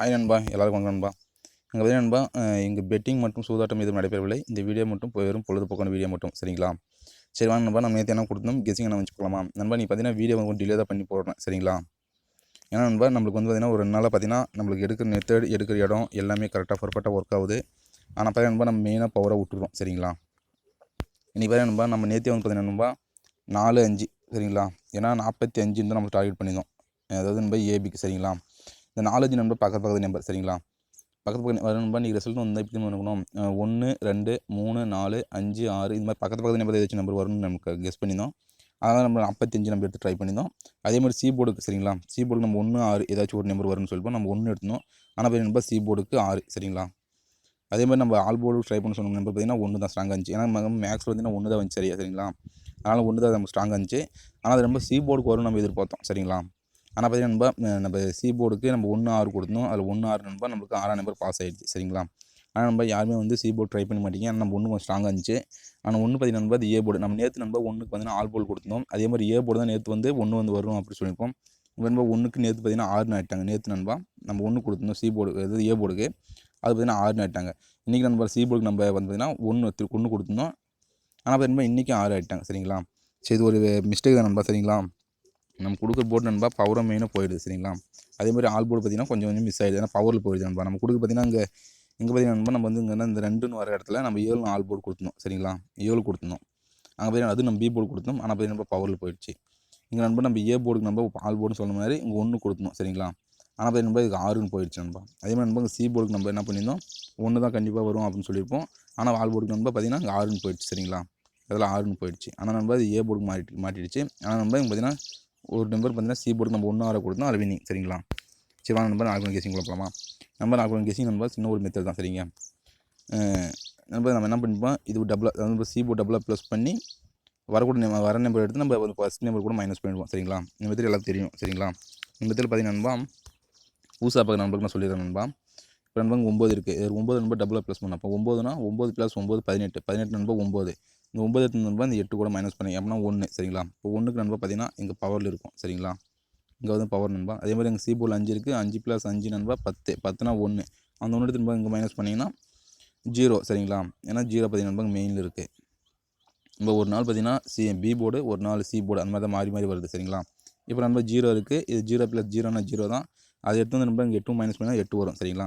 Hi நண்பா, எல்லாருக்கும் வணக்கம் நண்பா. இங்கே பார்த்தீங்கன்னா நண்பா, இங்கே பெட்டிங் மற்றும் சூதாட்டம் எதுவும் நடைபெறவில்லை. இந்த வீடியோ மட்டும் வெறும் பொழுதுபோக்கான வீடியோ மட்டும், சரிங்களா? சரி வாங்க நண்பா, நம்ம நேற்று என்ன கொடுத்தோம், கெஸ்ஸிங் என்ன வச்சு போகலாமா நண்பா? நீ பார்த்தீங்கன்னா வீடியோ கொஞ்சம் டிலே தான் பண்ணி போடுறேன், சரிங்களா? ஏன்னா நண்பா, நம்மளுக்கு வந்து பார்த்தீங்கன்னா ஒரு 2 நாளாக பார்த்தீங்கன்னா நம்மளுக்கு எடுக்கிற மெத்தட், எடுக்கிற இடம் எல்லாமே கரெக்டாக பர்ஃபெக்டாக ஒர்க் ஆகுது. ஆனால் பார்த்தீங்கன்னா நண்பா, நம்ம மெயினாக பவரை விட்டுருவோம், சரிங்களா? இன்றைக்கி பார்த்தீங்கன்னா நண்பா, நம்ம நேற்றே வந்து பார்த்தீங்கன்னா நண்பா 4-5, சரிங்களா? ஏன்னா 45 தான் நம்ம டார்கெட் பண்ணியிருந்தோம், அதாவது நண்பா ஏபிக்கு, சரிங்களா? இந்த 4-5 நண்பர் பக்கத்து நம்பர், சரிங்களா? பக்கத்து நண்பா இன்றைக்கி ரிசல்ட் வந்து எப்படி இருக்கணும், 1, 2, 3, 4, 5, 6 இது மாதிரி பக்கத்து நம்பர் ஏதாச்சும் நம்பர் வரும்னு நமக்கு கெஸ் பண்ணியிருந்தோம். அதனால் நம்ம 45 நம்ம எடுத்து ட்ரை பண்ணியிருந்தோம். அதே மாதிரி சி போர்டுக்கு, சரிங்களா? சி போர்டுக்கு நம்ம 1, 6 ஏதாச்சும் ஒரு நம்பர் வரும்னு சொல்லிப்போம். நம்ம 1 எடுத்தோம். ஆனால் போய் நண்பர் சி போர்டுக்கு 6, சரிங்களா? அதே மாதிரி நம்ம ஆல் போர்டு ட்ரை பண்ண சொன்ன நம்பர் பார்த்தீங்கன்னா 1 தான் ஸ்ட்ராங்காக இருந்துச்சு. ஏன்னா மேக்ஸ் பார்த்தீங்கன்னா 1 தான் வந்துச்சு, சரிங்களா? அதனால் 1 தான் நம்ம ஸ்ட்ராங்காக இருந்துச்சு. ஆனால் அது ரொம்ப சி போர்டுக்கு வரும் நம்ம எதிர்பார்த்தோம், சரிங்களா? ஆனால் பார்த்தீங்கன்னா நண்பா, நம்ம சி போர்டுக்கு நம்ம 1, 6 கொடுத்தோம். அதில் 1, 6 நண்பா நம்மளுக்கு 6ஆம் நம்பர் பாஸ் ஆகிடுச்சு, சரிங்களா? ஆனால் நண்பா யாருமே வந்து சி போர்டு ட்ரை பண்ண மாட்டீங்க. ஆனால் நம்ம 1 கொஞ்சம் ஸ்ட்ராங்காக இருந்துச்சு. ஆனால் 1 பார்த்தீங்கன்னா நண்பா அது ஏ போர்டு. நம்ம நேற்று நண்பா 1க்கு பார்த்தீங்கன்னா ஆல் போர்டு கொடுத்தோம். அதே மாதிரி ஏ போர்டு தான் நேற்று வந்து 1 வந்து வரும் அப்படி சொல்லியிருப்போம். நண்பா 1க்கு நேற்று பார்த்தீங்கன்னா 6 ஆகிட்டாங்க. நேற்று நண்பா நம்ம 1 கொடுத்துருந்தோம் சி போர்டு, அதாவது ஏ போர்டுக்கு. அது பார்த்தீங்கன்னா 6 ஆகிட்டாங்க. இன்றைக்கி நண்பா சி போர்டுக்கு நம்ம வந்து பார்த்தீங்கன்னா 1 கொடுத்துருந்தோம். ஆனால் பார்த்தீங்கன்னா இன்றைக்கி 6 ஆகிட்டாங்க, சரிங்களா? சரி, இது ஒரு மிஸ்டேக் தான் நண்பா, சரிங்களா? நம்ம கொடுக்குற போர்டு நண்பா பவரும் மெயினாக போயிடுது, சரிங்களா? அதே மாதிரி ஆல் போர்டு பார்த்தீங்கன்னா கொஞ்சம் மிஸ் ஆகிடுது. ஏன்னா பவரில் போயிடுது நண்பா. நம்ம கொடுக்க பார்த்தீங்கன்னா இங்கே பார்த்தீங்கன்னா நண்பா நம்ம வந்து இங்கே இந்த 2ன்னு வர இடத்துல நம்ம 7 ஆல் போர்டு கொடுத்துருந்தோம், சரிங்களா? 7 கொடுத்துருந்தோம். அங்கே பார்த்தீங்கன்னா அது நம்ம பி போர்டு கொடுத்தோம். ஆனால் பார்த்தீங்கன்னா பவரில் போயிடுச்சு. இங்கே நண்பா நம்ம ஏ போர்டுக்கு நம்ம ஆல் போர்டுன்னு சொன்ன மாதிரி இங்கே 1 கொடுத்தோம், சரிங்களா? ஆனால் பார்த்தீங்கன்னா இதுக்கு 6ன்னு போயிடுச்சு நண்பா. அதே மாதிரி நண்பா சி போர்டுக்கு நம்ம என்ன பண்ணியிருந்தோம், 1 தான் கண்டிப்பாக வரும் அப்படின்னு சொல்லியிருப்போம். ஆனால் ஆல் போர்டுக்கு நண்பா பார்த்தீங்கன்னா இங்கே 6ன்னு போயிடுச்சு, சரிங்களா? அதில் 6ன்னு போயிடுச்சு. ஆனால் நண்பா அது ஏ போர்டுக்கு மாட்டிடுச்சு. ஆனால் நண்பா இங்கே பார்த்தீங்கன்னா ஒரு நம்பர் பார்த்தீங்கன்னா சி போர்டுக்கு நம்ம 1 6 கொடுத்தோம், அது வின்னிங், சரிங்களா? சரி வாங்க நண்பர், நார்மல் கெஸிங் போகலாமா? நம்பர் நார்மல் கெஸிங் நண்பர் சின்ன ஒரு மெத்தட் தான், சரிங்க? நண்பர் நம்ம என்ன பண்ணிப்போம், இது டபுளாக, அதாவது சி போர்டு டபுளாக ப்ளஸ் பண்ணி வர நம்பர் எடுத்து நம்ம ஒரு ஃபஸ்ட் நம்பர் கூட மைனஸ் பண்ணிடுவோம், சரிங்களா? இந்த மெத்தட் எல்லாம் தெரியும், சரிங்களா? இந்த மெத்தட் பார்த்தீங்கன்னா நண்பா புதுசாக பார்க்குற நண்பருக்கு நான் சொல்லிடுறேன் நண்பா. இப்போ நண்பங்க 9 இருக்குது. 9 நண்பர் டபுளாக ப்ளஸ் பண்ணோம். அப்போ 9னா 9 + 9 18. 18 நண்பர் 9. இந்த 9 எடுத்து நண்பா இந்த 8 கூட மைனஸ் பண்ணி அப்படின்னா 1, சரிங்களா? இப்போ 1க்கு நண்பா பார்த்தீங்கன்னா இங்கே பவரில் இருக்கும், சரிங்களா? இங்கே வந்து பவர் நண்பா. அதே மாதிரி எங்கள் சி போர்டில் 5 இருக்குது. 5 + 5 நண்பா 10. 10னா 1. அந்த 1 எடுத்து நண்பா இங்கே மைனஸ் பண்ணிங்கன்னா 0, சரிங்களா? ஏன்னா 0 பார்த்தீங்கன்னா நண்பா மெயினில் இருக்குது. நம்ம ஒரு நாள் பார்த்தீங்கன்னா பி போர்டு, ஒரு நாள் சி போர்டு, அந்த மாதிரி தான் மாறி வருது, சரிங்களா? இப்போ நண்பா 0 இருக்குது. இது 0 + 0னா 0 தான். அதை எடுத்து வந்து நண்பா இங்கே 8 மைனஸ் பண்ணால் 8 வரும், சரிங்களா?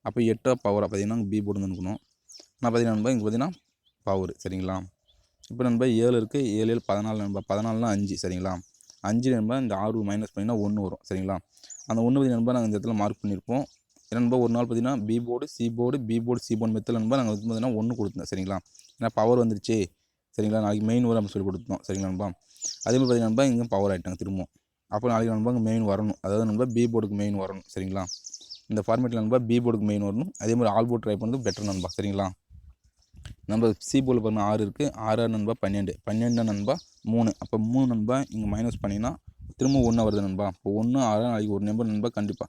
அப்போ 8 பவராக பார்த்தீங்கன்னா பி போர்டு இருக்கணும். நான் பார்த்தீங்கன்னா நண்பா இங்கே பார்த்தீங்கன்னா பவர், சரிங்களா? இப்போ நண்பா 7 இருக்குது. 7 7 14 நண்பா. 14னா 5, சரிங்களா? 5 நண்பா இந்த 6 மைனஸ் பண்ணிங்கன்னா 1 வரும், சரிங்களா? அந்த 1 பார்த்தீங்கன்னா நண்பா நாங்கள் இந்த இடத்துல மார்க் பண்ணியிருப்போம். நண்பா ஒரு நாள் பார்த்தீங்கன்னா B board, C board, B board, C board method நண்பா நாங்கள் வந்து பார்த்தீங்கன்னா 1 கொடுத்தோம், சரிங்களா? ஏன்னா பவர் வந்துருச்சு, சரிங்களா? நாளைக்கு மெயின் வரும் அப்படின்னு சொல்லி கொடுத்தோம், சரிங்களா நண்பா? அதே மாதிரி பார்த்தீங்கன்னா நண்பா இங்கே பவர் ஆகிட்டாங்க திரும்பவும். அப்போ நாளைக்கு நண்பா இங்கே மெயின் வரணும், அதாவது நண்பா பி போர்டுக்கு மெயின் வரணும், சரிங்களா? இந்த ஃபார்மேட்டில் நண்பா பி போர்டுக்கு மெயின் வரணும். அதே மாதிரி ஆல் போர்டு ட்ரை பண்ணுறது பெட்டர் நண்பா, சரிங்களா? நம்ம சி போர்டில் பாருங்கள் 6 இருக்குது. 6 நண்பா 12. 12 நண்பா 3. அப்போ 3 நண்பா இங்கே மைனஸ் பண்ணிங்கன்னா திரும்ப 1 வருது நண்பா. இப்போ 1 6 நாளைக்கு ஒரு நம்பர் நண்பா கண்டிப்பாக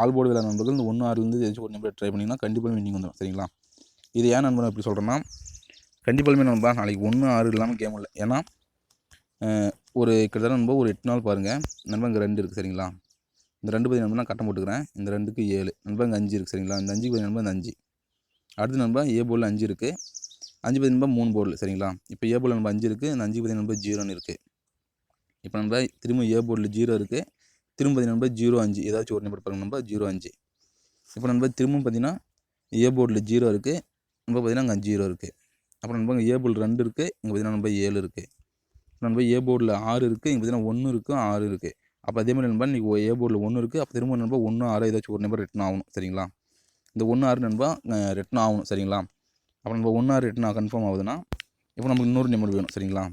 ஆல் போர்டு விளையாட நண்பர்கள் இந்த 1 6லேருந்து ஏதாச்சும் ஒரு நம்பர் ட்ரை பண்ணிங்கன்னா கண்டிப்பாக வின்னிங் வந்துடும், சரிங்களா? இது ஏன் நண்பர் எப்படி சொல்கிறேன்னா, கண்டிப்பாலுமே நண்பா நாளைக்கு 1 6 இல்லாமல் கேம் இல்லை. ஏன்னா ஒரு கிட்டத்தட்ட நண்பா ஒரு 8 நாள் பாருங்கள் நண்பா இங்கே 2 இருக்குது, சரிங்களா? இந்த 2 பதி நண்பா நான் கட்டம் போட்டுக்கிறேன். இந்த 2க்கு 7 நண்பா இங்கே 5 இருக்குது, சரிங்களா? இந்த 5க்கு நண்பா இந்த 5. அடுத்து நண்பா ஏ போர்டில் 5 இருக்குது. 5 பார்த்தீங்கன்னா 3 போர்டில், சரிங்களா? இப்போ ஏ போர்டில் நம்ம 5 இருக்குது. இந்த 5 பார்த்தீங்கன்னா 0ன்னு இருக்குது. இப்போ நம்ம திரும்ப ஏ போர்டில் 0 இருக்குது. திரும்ப பார்த்தீங்கன்னா 0 5 ஏதாச்சும் ஒரு நம்பர் பாருங்க நண்பா 0 5. இப்போ நம்ம திரும்ப பார்த்தீங்கன்னா ஏ போர்டில் 0 இருக்குது. நம்ம பார்த்தீங்கன்னா அங்கே 0 இருக்குது. அப்புறம் நம்ம ஏ போர்டில் 2 இருக்குது. இங்கே பார்த்தீங்கன்னா நம்ம 7 இருக்குது. நம்ம ஏ போர்டில் 6 இருக்குது. இங்கே பார்த்தீங்கன்னா 1 இருக்குது, 6 இருக்குது. அப்போ அதே மாதிரி நண்பா இன்றைக்கி ஏ போர்டில் 1 இருக்குது. அப்போ திரும்ப நண்பா 1 6 ஏதாச்சும் ஒரு நம்பர் ரிட்டன் ஆகணும், சரிங்களா? இந்த 1 6 நண்பா ரிட்டன் ஆகணும், சரிங்களா? அப்போ நம்ம 1 6 ரிட்டன் கன்ஃபார்ம் ஆகுதுன்னா இப்போ நமக்கு இன்னொரு நம்பர் வேணும், சரிங்களா?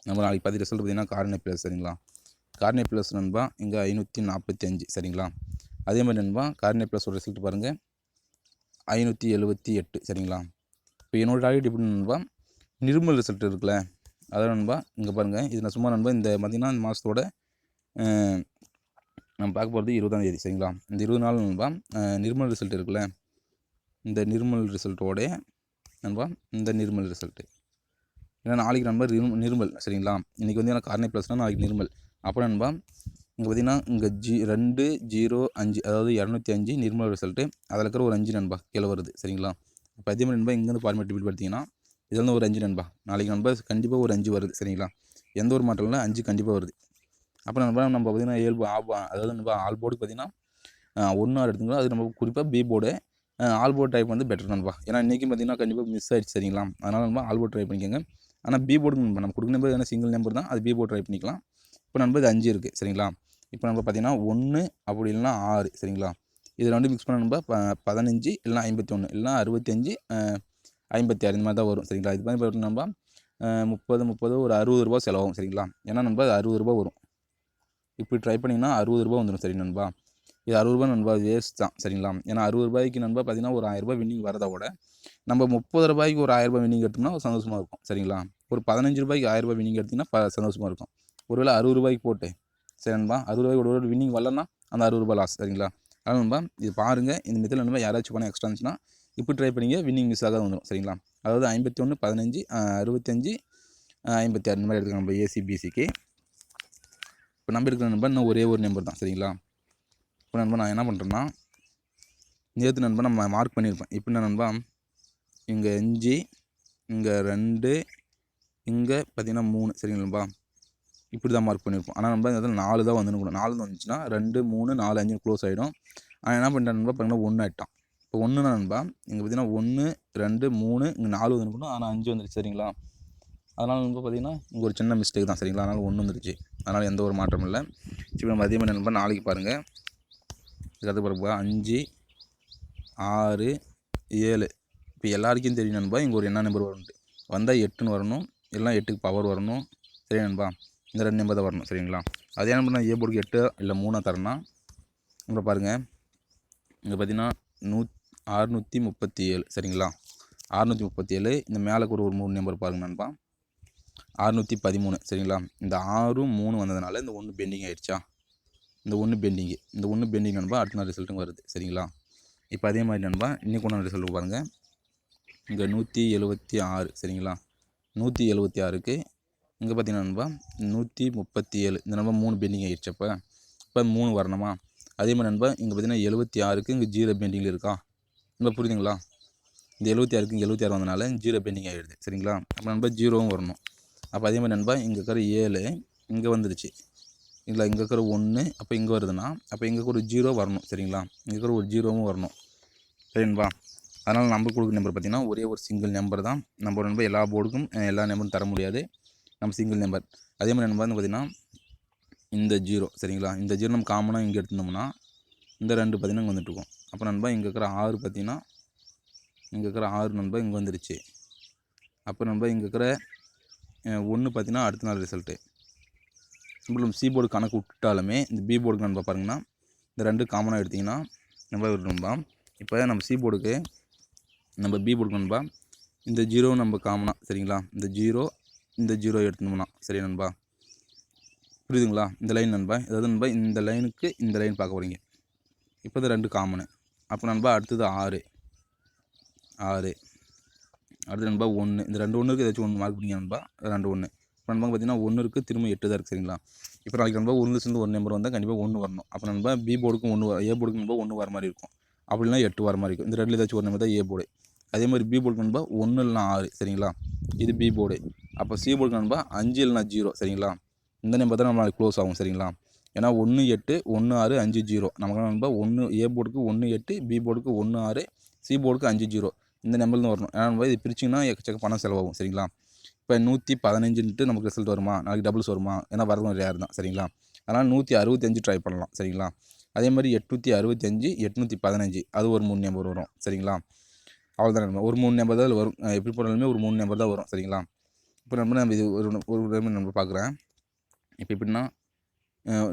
நம்ம நாளைக்கு 10 ரிசல்ட் பார்த்தீங்கன்னா கார்னே ப்ளஸ், சரிங்களா? கார்னே ப்ளஸ் நண்பா இங்கே 545, சரிங்களா? அதே மாதிரி நண்பா கார்னே ப்ளஸ் ஒரு ரிசல்ட் பாருங்கள் 578, சரிங்களா? இப்போ என்னோட டார்கெட் எப்படி நண்பா நிர்மல் ரிசல்ட் இருக்குல்ல, அதான் நண்பா இங்கே பாருங்கள். இது நான் சும்மா நண்பா இந்த பார்த்திங்கன்னா இந்த மாதத்தோட நம்ம பார்க்க போகிறது 20ஆம் தேதி, சரிங்களா? இந்த 20 நாள் நண்பா நிர்மல் ரிசல்ட் இருக்குல்ல, இந்த நிர்மல் ரிசல்ட்டோடைய நண்பா இந்த நிர்மல் ரிசல்ட்டு. ஏன்னா நாளைக்கு நண்பா நிர்மல், சரிங்களா? இன்றைக்கி வந்து எனக்கு கார்னே ப்ளஸ்னால் நாளைக்கு நிர்மல். அப்போ நண்பா இங்கே பார்த்தீங்கன்னா இங்கே 2 0 5 அதாவது 205 நிர்மலா ரிசல்ட்டு. அதில் இருக்கிற ஒரு 5 நண்பா கீழே வருது சரிங்களா. இப்போ அதே மாதிரி நண்பா இங்கேருந்து ஃபார்மேட் ரிப்பீட் பார்த்தீங்கன்னா இதில் ஒரு 5 நண்பா. நாளைக்கு நண்பா கண்டிப்பாக ஒரு 5 வருது சரிங்களா. எந்த ஒரு மாற்றம் இல்லை, 5 கண்டிப்பாக வருது. அப்புறம் நண்பா நம்ம பார்த்தீங்கன்னா அதாவது நண்பா ஆல் போர்டுக்கு பார்த்தீங்கன்னா 1 ஆர் எடுத்துக்கலாம். அது நம்ம குறிப்பாக B board all board type வந்து பெட்டர் நண்பா. ஏன்னா இன்றைக்கும் பார்த்தீங்கன்னா கண்டிப்பாக மிஸ் ஆயிடுச்சு சரிங்களா. அதனால் நம்ம ஆல் போர்டு ட்ரை பண்ணிக்கோங்க. ஆனால் பி போர்டு நம்ம கொடுக்க நம்பர் ஏன்னா சிங்கிள் நம்பர் தான், அது பி போர்டு ட்ரை பண்ணிக்கலாம். இப்போ நண்பா இது 5 இருக்குது சரிங்களா. இப்போ நம்ம பார்த்தீங்கன்னா 1 அப்படி இல்லைனா 6 சரிங்களா. இதில் வந்து மிக்ஸ் பண்ண நண்பா 15 இல்லைனா 51 இல்லைனா 65 56 இந்த மாதிரி தான் வரும் சரிங்களா. இது மாதிரி பார்த்தீங்கன்னா நண்பா 30 ஒரு 60 ரூபா செலவாகும் சரிங்களா. ஏன்னா நண்பா அது 60 ரூபா வரும். இப்படி ட்ரை பண்ணிங்கன்னா 60 ரூபா வந்துடும் சரி நண்பா. இது 60 ரூபா நண்பா வேஸ்ட் தான் சரிங்களா. ஏன்னா 60 ரூபாய்க்கு நண்பா பார்த்தீங்கன்னா ஒரு 1000 ரூபாய் வின்னிங் வரதை விட நம்ம 30 ரூபாய்க்கு ஒரு 1000 ரூபாய் வின்னிங் எடுத்தோம்னா சந்தோஷமாக இருக்கும் சரிங்களா. ஒரு 15 ரூபாய்க்கு 1000 ரூபாய் வின்னிங் எடுத்திங்கன்னா சந்தோஷமாக இருக்கும். ஒருவேளை 60 ரூபாய்க்கு போட்டு சரி நண்பா 60 ரூபாய்க்கு ஒரு வின்னிங் வரலன்னா அந்த 60 ரூபாய் லாஸ் சரிங்களா. அதனால் நண்பா இது பாருங்கள். இந்த மெத்தடில் நண்பா யாராச்சும் பணம் எக்ஸ்ட்ரா இருந்துச்சுன்னா இப்படி ட்ரை பண்ணிங்க, வின்னிங் மிஸ் ஆகாத வந்துடும் சரிங்களா. அதாவது 51 15 65 56 இந்த மாதிரி எடுத்துக்கலாம் நம்ம ஏசிபிசிக்கு. இப்போ நம்பர் இருக்கிற நண்பா இன்னும் ஒரே ஒரு நம்பர் தான் சரிங்களா. இப்போ நண்பா நான் என்ன பண்ணுறேன்னா நேற்று நண்பா நம்ம மார்க் பண்ணியிருப்பேன். இப்போ நண்பா இங்கே 5 இங்கே 2 இங்கே பார்த்தீங்கன்னா 3 சரிங்களா நண்பா. இப்படி தான் மார்க் பண்ணியிருப்போம். ஆனால் நண்பா இந்த இடத்துல 4 தான் வந்துருக்கணும். 4 வந்துச்சுன்னா 2 3 4 5 க்ளோஸ் ஆகிடும். ஆனால் என்ன பண்ணிட்டேன் நண்பா பார்த்தீங்கன்னா 1 ஆகிட்டான். இப்போ 1 நண்பா இங்கே பார்த்தீங்கன்னா 1 2 3 இங்கே 4 வந்துருக்கணும். ஆனால் 5 வந்துருச்சு சரிங்களா. அதனால் நண்பா பார்த்தீங்கன்னா இங்கே ஒரு சின்ன மிஸ்டேக் தான் சரிங்களா. அதனால் 1 வந்துருச்சு. அதனால் எந்த ஒரு மாற்றமும் இல்லை. இப்போ நம்ம அதே மாதிரி நண்பா நாளைக்கு பாருங்கள். இதுக்கு பிறகு 5 6 7 இப்போ எல்லாருக்கும் தெரியும் நண்பா இங்கே ஒரு என்ன நம்பர் வரும்ட்டு. வந்தால் 8ன்னு வரணும், இல்லைனா 8க்கு பவர் வரணும் சரி நண்பா. இந்த 2 நம்பர் தான் வரணும் சரிங்களா. அதே நம்பர் நான் ஏ போர்டுக்கு 8 இல்லை 3 தரேன்னா இப்போ பாருங்கள் இங்கே பார்த்தீங்கன்னா 637 சரிங்களா. 637 இந்த மேலே ஒரு 3 நம்பர் பாருங்கள் நண்பா 613 சரிங்களா. இந்த 6 3 வந்ததுனால இந்த 1 பெண்டிங் ஆகிடுச்சா. இந்த 1 பெண்டிங்கு இந்த 1 பெண்டிங் நண்பா அடுத்த நாள் ரிசல்ட்டும் வருது சரிங்களா. இப்போ அதே மாதிரி நண்பா இன்றைக்கி ஒன்று ரிசல்ட் பாருங்கள். இங்கே 176 சரிங்களா. 176க்கு இங்கே பார்த்தீங்கன்னா நண்பா 137 இந்த நண்பா 3 பெண்டிங் ஆகிடுச்சு. இப்போ 3 வரணுமா. அதே மாதிரி நண்பா இங்கே பார்த்தீங்கன்னா 76க்கு இங்கே 0 பெண்டிங்கில் இருக்கா. நண்பா புரியுதுங்களா. இந்த 76க்கு இங்கே 76 வந்தனால 0 பெண்டிங் ஆகிடுது சரிங்களா. அப்போ நண்பா 0வும் வரணும். அப்போ அதே மாதிரி நண்பா இங்கே இருக்கிற 7 இங்கே வந்துருச்சு இல்லை. இங்கே இருக்கிற 1 அப்போ இங்கே வருதுன்னா அப்போ இங்கே ஒரு 0 வரணும் சரிங்களா. இங்கே இருக்கிற ஒரு 0வும் வரணும் சரி நண்பா. அதனால் நம்ம கொடுக்குற நம்பர் பார்த்திங்கன்னா ஒரே ஒரு சிங்கிள் நம்பர் தான். நம்ம நண்பர் எல்லா போர்டுக்கும் எல்லா நம்பரும் தர முடியாது. நம்ம சிங்கிள் நம்பர். அதே மாதிரி நண்பர் வந்து பார்த்திங்கன்னா இந்த 0 சரிங்களா. இந்த 0 நம்ம காமனாக இங்கே எடுத்துட்டோம்னா இந்த 2 பார்த்திங்கன்னா இங்கே வந்துட்டுருக்கோம். அப்போ நண்பா இங்கே இருக்கிற 6 பார்த்திங்கன்னா இங்கே இருக்கிற 6 நண்பா இங்கே வந்துருச்சு. அப்போ நண்பா இங்கே இருக்கிற 1 பார்த்திங்கன்னா அடுத்த நாள் ரிசல்ட்டு. சிம்பிள் சி போர்டு கணக்கு விட்டாலுமே இந்த பி போர்டுக்கு நண்பா பாருங்கன்னா இந்த 2 காமனாக எடுத்திங்கன்னா நண்பா இப்போ நம்ம சி போர்டுக்கு நம்ம பி போர்டுக்கு நண்பா இந்த 0 நம்ம காமனாக சரிங்களா. இந்த 0 இந்த 0 எடுத்துனோம்னா சரி நண்பா. புரியுதுங்களா. இந்த லைன் நண்பா அதாவது நண்பா இந்த லைனுக்கு இந்த லைன் பார்க்க போகிறீங்க. இப்போ இந்த 2 காமனு. அப்போ நண்பா அடுத்தது 6 அடுத்து நண்பா 1 இந்த 2 1க்கு ஏதாச்சும் 1 மார்க் பண்ணிங்க நண்பா. 2 1 இப்போ நண்பா பார்த்தீங்கன்னா 1 இருக்குது திரும்ப 8 தான் இருக்குது சரிங்களா. இப்போ நாளைக்கு நண்பா 1 ஒரு நம்பர் வந்தால் கண்டிப்பாக 1 வரணும். அப்போ நண்பா பி போர்டுக்கும் 1 ஏ போர்டுக்கு நண்பா 1 வர மாதிரி இருக்கும். அப்படி இல்லைனா 8 வர மாதிரி இருக்கும். இந்த 2 ஏதாச்சும் ஒரு நம்பர் தான் ஏ போர்டு. அதே மாதிரி பி போர்டுக்கு நண்பா 1 இல்லைனா 6 சரிங்களா. இது பி போர்டு. அப்போ சி போர்டுக்கு நண்பா 5 இல்லைனா 0 சரிங்களா. இந்த நம்பர் தான் நம்ம க்ளோஸ் ஆகும் சரிங்களா. ஏன்னா 1 8 1 6 5 0 நமக்கு நண்பா 1 ஏ போர்டுக்கு 1 8 பி போர்டுக்கு 1 6 சி போர்டுக்கு 5 0 இந்த நம்பர் தான் வரணும். ஏன்னா இது பிரிச்சிங்கன்னா எக்கச்சக்க பணம் செலவாகும் சரிங்களா. இப்போ 115ன்ட்டு நமக்கு ரிசல்ட் வருமா, நாளைக்கு டபுள்ஸ் வருமா, ஏன்னா வரதும் ரேர் தான் சரிங்களா. அதனால் 165 ட்ரை பண்ணலாம் சரிங்களா. அதே மாதிரி 865 815 அது ஒரு 3 நம்பர் வரும் சரிங்களா. அவ்வளோதான் நண்பா. ஒரு 3 நம்பர் தான் வரும். எப்படி போனாலுமே ஒரு 3 நம்பர் தான் வரும் சரிங்களா. இப்போ நம்ம இது ஒரு நம்பர் பார்க்குறேன். இப்போ எப்படின்னா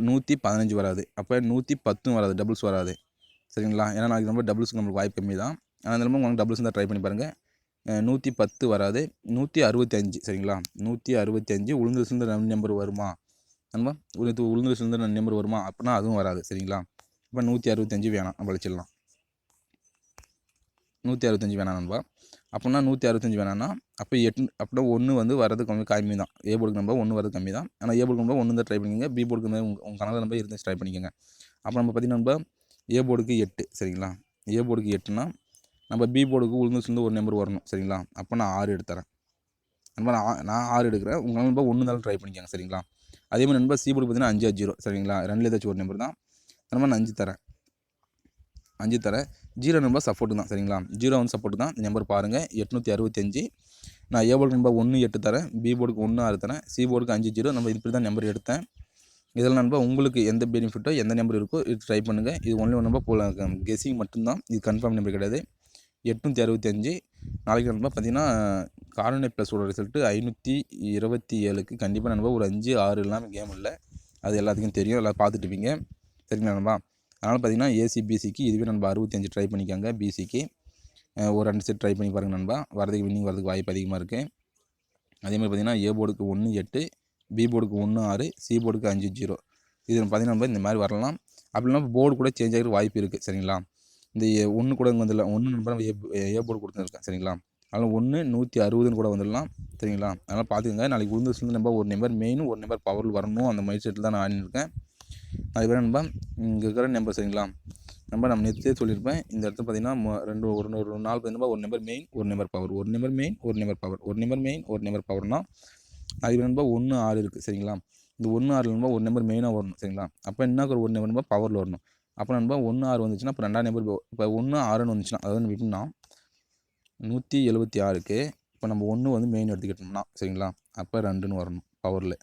115 வராது, அப்போ 110 வராது, டபுள்ஸ் வராது சரிங்களா. ஏன்னா நாளைக்கு ரொம்ப டபுள்ஸுக்கு நம்மளுக்கு வாய்ப்பு கம்மி தான். அதனால உங்களுக்கு டபுள்ஸ் தான் ட்ரை பண்ணி பாருங்கள். 110 வராது, 165 சரிங்களா. 165 உளுந்து சிறந்த நம்பர் வருமா நண்பா. உளுந்து சிறந்த நம்பர் வருமா அப்படின்னா அதுவும் வராது சரிங்களா. இப்போ 165 வேணாம் நம்ம வச்சிடலாம். 165 வேணாம் நண்பா. அப்படின்னா 165 வேணாம்னா அப்போ அப்படின்னா 1 வந்து வரது கம்மி தான். ஏ போர்டுக்கு நம்ப 1 வரது கம்மி தான். ஆனால் ஏ போர்டுக்கு நம்ப 1 தான் ட்ரை பண்ணிக்கோங்க. பி போர்டுக்கு உங்கள் கணக்கில் நம்ப இருந்துச்சு ட்ரை பண்ணிக்கோங்க. அப்போ நம்ம பார்த்தீங்கன்னா நம்ப ஏ போர்டுக்கு 8 சரிங்களா. ஏ போர்டுக்கு 8னா நம்ம பி போர்டுக்கு உளுந்து ஒரு நம்பர் வரணும் சரிங்களா. அப்போ நான் 6 எடுத்துறேன் நண்பா. நான் 6 எடுக்கிறேன். உங்கள் நண்பா 1 தான் ட்ரை பண்ணிக்கோங்க சரிங்களா. அதே மாதிரி நண்பா சி போர்டுக்கு பார்த்தீங்கன்னா 5 0 சரிங்களா. ரெண்டில் ஏதாச்சும் ஒரு நம்பர் தான் நண்பா. நான் 5 தரேன். 5 தரேன். 0 நம்பர் சப்போர்ட்டு தான் சரிங்களா. 0 வந்து சப்போர்ட்டு தான். இந்த நம்பர் பாருங்கள் 865. நான் ஏ போர்டுக்கு நம்பர் 1 8 தரேன். பி போர்டுக்கு 1 6 தரேன். சி போர்டுக்கு 5 0. நம்ம இப்படி தான் நம்பர் எடுத்தேன். இதில் நண்பா உங்களுக்கு எந்த பெனிஃபிட்டோ எந்த நம்பர் இருக்கோ இது ட்ரை பண்ணுங்கள். இது ஒன்லி ஒன் நம்பர் போல கெஸிங் மட்டும்தான். இது கன்ஃபார்ம் நம்பர் கிடையாது. 865 நாளைக்கு நண்பா பார்த்தீங்கன்னா கார்னே ப்ளஸோட ரிசல்ட்டு 527க்கு கண்டிப்பாக நண்பா ஒரு 5 6 இல்லாமல் கேம் இல்லை. அது எல்லாத்துக்கும் தெரியும். எல்லாம் பார்த்துட்டு இருப்பீங்க சரிங்களா நண்பா. அதனால் பார்த்தீங்கன்னா ஏசி பிசிக்கு இதுவே நண்பா 65 ட்ரை பண்ணிக்காங்க. பிசிக்கு ஒரு 2 செட் ட்ரை பண்ணி பாருங்கள் நண்பா. வின்னிங் வரதுக்கு வாய்ப்பு அதிகமாக இருக்குது. அதேமாதிரி பார்த்தீங்கன்னா ஏ போர்டுக்கு 1 8, பி போர்டுக்கு 1 6, சி போர்டுக்கு 5 0. இது பார்த்தீங்கன்னா இந்த மாதிரி வரலாம். அப்படின்னா போர்டு கூட சேஞ்ச் ஆகிற வாய்ப்பு இருக்குது சரிங்களா. இந்த 1 கூட இங்கே வந்துடலாம். 1 நம்பர் ஏ போர்டு கொடுத்துருக்கேன் சரிங்களா. அதனால் 1 160ன்னு கூட வந்துடலாம் சரிங்களா. அதனால் பார்த்துக்கங்க. நாளைக்கு உளுந்து நம்ப ஒரு நம்பர் மெயின் ஒரு நம்பர் பவரில் வரணும் அந்த மைண்ட் செட்டில் தான் நான் ஆடிருக்கேன். அதுக்கு வேறு நண்பா இங்கே இருக்கிற நம்பர் சரிங்களா. நம்ம நேற்றே சொல்லியிருப்பேன். இந்த இடத்துல பார்த்தீங்கன்னா ஒரு நாள் பார்த்தீங்கன்னா ஒரு நம்பர் மெயின் ஒரு நம்பர் பவர், ஒரு நம்பர் மெயின் ஒரு நம்பர் பவர், ஒரு நம்பர் மெயின் ஒரு நம்பர் பவர்னா அதுக்கு நண்பா 1 6 இருக்குது சரிங்களா. இந்த 1 6 நண்பா ஒரு நம்பர் மெயினாக வரணும் சரிங்களா. அப்போ என்ன ஒரு நம்பர் நண்பா பவரில் வரணும். அப்போ நண்பா 1 6 வந்துச்சுன்னா அப்போ 2ஆம் நம்பர் இப்போ 1 6ன்னு வந்துச்சுன்னா அதாவது எப்படின்னா 176க்கு இப்போ நம்ம 1 வந்து மெயின் எடுத்துக்கிட்டோம்னா சரிங்களா. அப்போ 2ன்னு வரணும் பவரில்.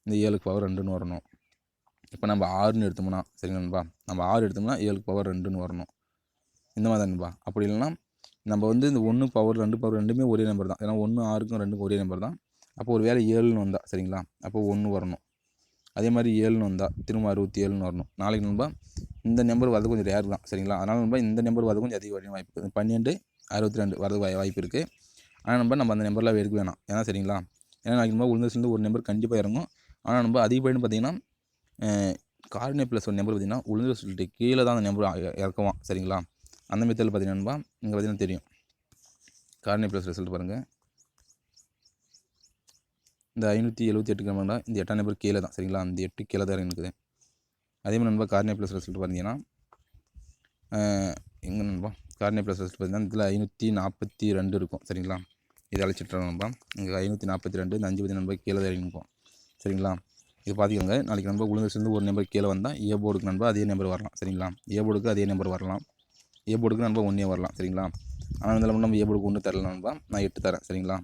இந்த 7க்கு பவர் 2ன்னு வரணும். இப்போ நம்ம 6ன்னு எடுத்தோம்னா சரிங்களா நண்பா. நம்ம 6 எடுத்தோம்னா 7க்கு பவர் 2ன்னு வரணும். இந்த மாதிரி தான் நண்பா. அப்படி இல்லைன்னா நம்ம வந்து இந்த 1 பவர் 2 பவர் ரெண்டுமே ஒரே நம்பர் தான். ஏன்னா 1 6க்கும் 2க்கும் ஒரே நம்பர் தான். அப்போ ஒரு வேளை 7ன்னு வந்தால் சரிங்களா. அப்போ 1 வரணும். அதே மாதிரி 7ன்னு வந்தால் திரும்ப 67ன்னு வரணும். நாளைக்கு நண்பா இந்த நம்பர் வரது கொஞ்சம் ரேர் தான் சரிங்களா. அதனால் நண்பா இந்த நம்பர் வரது கொஞ்சம் அதிக வாய்ப்பு இருக்குது. 12 62 வரது வாய்ப்பு இருக்குது. ஆனால் நம்ம அந்த நம்பர்லாம் எடுக்க வேணாம். ஏன்னா சரிங்களா. ஏன்னா நாளைக்கு நம்ப உளுந்து ஒரு நம்பர் கண்டிப்பாக இறங்கும். ஆனால் நம்ம அதிகப்படின்னு பார்த்தீங்கன்னா கார்னே ப்ளஸ் ஒரு நம்பர் பார்த்தீங்கன்னா உளுந்து சொல்லிட்டு கீழே தான் அந்த நம்பர் இறக்குவான் சரிங்களா. அந்த மெத்தடில் பார்த்தீங்கன்னா இங்கே பார்த்தீங்கன்னா தெரியும். கார்னே ப்ளஸ் ரிசல்ட் பாருங்கள். இந்த 578 கிராமண்டா இந்த 8ஆம் நம்பர் கீழே தான் சரிங்களா. அந்த 8 கீழே தான் இருக்குது. அதே மாதிரி நண்பா கார்னே ப்ளஸ் ரிசல்ட் பார்த்தீங்கன்னா எங்கே நண்பா கார்னே ப்ளஸ் ரிசல்ட் பார்த்தீங்கன்னா இதில் 542 இருக்கும் சரிங்களா. இதை அழைச்சிட்றோம் நண்பா. இங்கே 542 இந்த 5 நண்பா கீழே தான் இறங்கிப்போம் சரிங்களா. இது பார்த்துக்கோங்க. நாளைக்கு நண்பா உளுந்து ஒரு நம்பர் கீழே வந்தால் ஏ போர்டுக்கு நண்பா அதே நம்பர் வரலாம் சரிங்களா. ஏ போர்டுக்கு அதே நம்பர் வரலாம். ஏ போர்டுக்கு நண்பா 1 வரலாம் சரிங்களா. ஆனால் இதில் நம்ம ஏ போர்டுக்கு 1 தரல நண்பா. நான் 8 தரேன் சரிங்களா.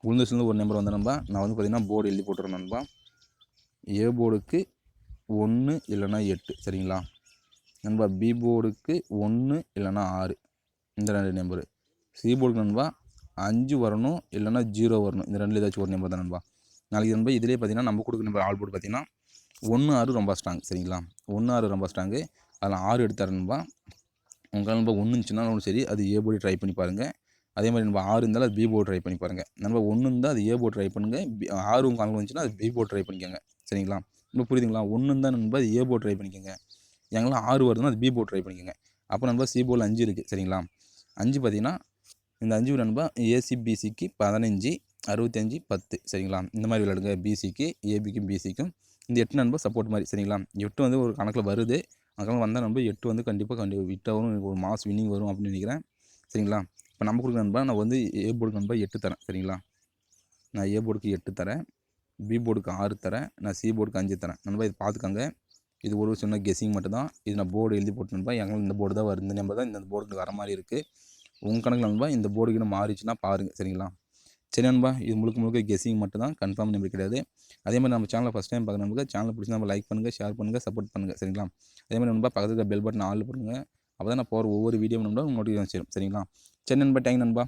உளுந்து ஒரு நம்பர் வந்தால் நண்பா நான் வந்து பார்த்தீங்கன்னா போர்டு எழுதி போட்டுறேன் நண்பா. ஏ போர்டுக்கு 1 இல்லைனா 8 சரிங்களா நண்பா. பி போர்டுக்கு 1 இல்லைனா 6 இந்த 2 நம்பரு. சி போர்டுக்கு நண்பா 5 வரணும் இல்லைனா 0 வரணும். இந்த 2 ஏதாச்சும் ஒரு நம்பர் தான் நண்பா. நாளைக்கு நண்பா இதிலே பார்த்தீங்கன்னா நம்ம கொடுக்குற நம்பர் ஆல் போர்டு பார்த்தீங்கன்னா 1 6 ரொம்ப ஸ்ட்ராங் சரிங்களா. 1 6 ரொம்ப ஸ்ட்ராங்கு. அதில் 6 எடுத்தார் நண்பா. உங்களால் நண்பா 1 இருந்துச்சுன்னா சரி அது ஏ போர்டு ட்ரை பண்ணி பாருங்கள். அதே மாதிரி நம்ம 6 இருந்தாலும் அது பி போர்டு ட்ரை பண்ணி பாருங்கள். நம்ம 1 இருந்தால் அது ஏ போர்டு ட்ரை பண்ணுங்கள். 6 உங்கள் கணக்கு வந்துச்சுன்னா அது பி போர்டு ட்ரை பண்ணிக்கோங்க சரிங்களா. இப்போ புரியுதுங்களா. 1 இருந்தால் நண்பா அது ஏ போர்டு ட்ரை பண்ணிக்கோங்க. எங்கெல்லாம் 6 வருதுன்னா அது பி போர்டு ட்ரை பண்ணிக்கோங்க. அப்போ நண்பா சி போர்டில் 5 இருக்குது சரிங்களா. 5 பார்த்தீங்கன்னா இந்த 5 நண்பா ஏசிபிசிக்கு 15 65 10 சரிங்களா. இந்த மாதிரி விளையாடுங்க. பிசிக்கு ஏபிக்கும் பிசிக்கும் இந்த 8 நண்பா சப்போர்ட் மாதிரி சரிங்களா. 8 வந்து ஒரு கணக்கில் வருது. அதுக்காக வந்தால் நண்பா 8 வந்து கண்டிப்பாக விட்டாலும் ஒரு மாஸ் வின்னிங் வரும் அப்படின்னு நினைக்கிறேன் சரிங்களா. இப்போ நம்ம கொடுக்குற நண்பா நான் வந்து ஏ போர்டுக்கு நண்பா 8 தரேன் சரிங்களா. நான் ஏ போர்டுக்கு 8 தரேன். பி போர்டுக்கு 6 தரேன். நான் சி போர்டுக்கு 5 தரேன் நண்பா. இது பார்த்துக்கோங்க. இது ஒரு சொன்ன கெஸிங் மட்டும் தான். இது நான் போர்டு எழுதி போட்டு நண்பா. எங்களுக்கு இந்த போர்டு தான் வருது. இந்த நம்பர் தான் இந்த போர்டுக்கு வர மாதிரி இருக்குது. உங்கள் கணக்கில் நண்பா இந்த போர்டுக்கு இன்னும் மாறிச்சுன்னா பாருங்கள் சரிங்களா. சரி நண்பா. இது முழுக்க கெஸிங் மட்டும் தான். கன்ஃபார்ம் நம்பர் கிடையாது. அதே மாதிரி நம்ம சேனலை ஃபஸ்ட் டைம் பார்க்குற நம்பருக்கு சேனல் பிடிச்சி நம்ம லைக் பண்ணுங்கள், ஷேர் பண்ணுங்கள், சப்போர்ட் பண்ணுங்கள் சரிங்களா. அதே மாதிரி நண்பா பக்கத்துக்கு பெல் பட்டன் ஆல் பண்ணுங்கள். அப்போ தான் நான் போகிற ஒவ்வொரு வீடியோ நண்பா நோட்டிஃபிகேஷன் சேரும் சரிங்களா. சரி நண்பா. தேங்க் நண்பா.